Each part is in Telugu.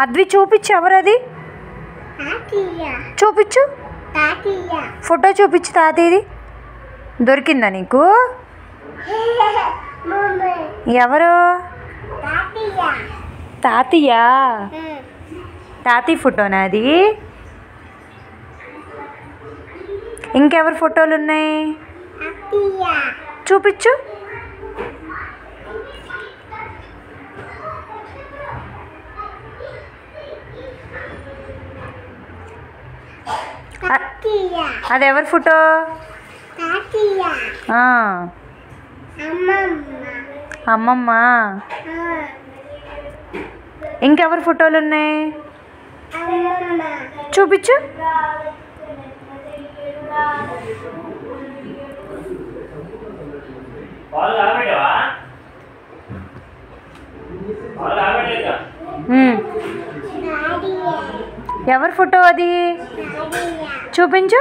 అద్వి చూపించు, ఎవరది చూపించు, ఫోటో చూపించు తాతయ్యది. దొరికిందా నీకు? ఎవరు? తాతయ్య. తాతయ్య ఫోటోనా అది? ఇంకెవరి ఫోటోలు ఉన్నాయి చూపించు. అది ఎవరి ఫోటో? అమ్మమ్మ. ఇంకెవరి ఫోటోలు ఉన్నాయి చూపించు. ఎవరి ఫోటో అది చూపించు.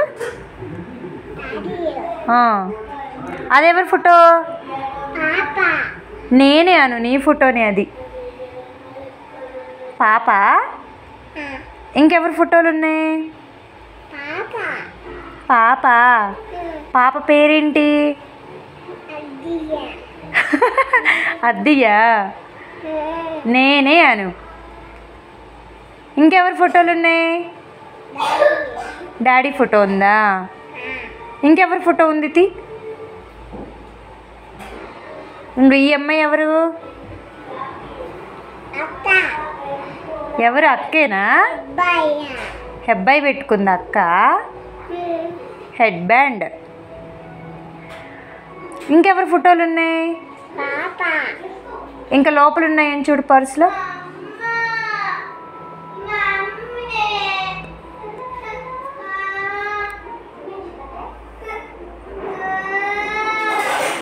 అదెవరి ఫోటో? నేనే అను, నీ ఫోటోనే అది. పాప. ఇంకెవరి ఫోటోలు ఉన్నాయి? పాప. పాప పేరేంటి? అద్దియా. నేనే అను. ఇంకెవరి ఫోటోలు ఉన్నాయి? డాడీ ఫోటో ఉందా? ఇంకెవరి ఫోటో ఉంది తి? ఈ అమ్మాయి ఎవరు? ఎవరు? అక్కేనా? హెబ్బాయి పెట్టుకుంది అక్క. Head band. ఇంకెవరి ఫోటోలు ఉన్నాయి? ఇంకా లోపల ఉన్నాయని చూడు పర్సులో.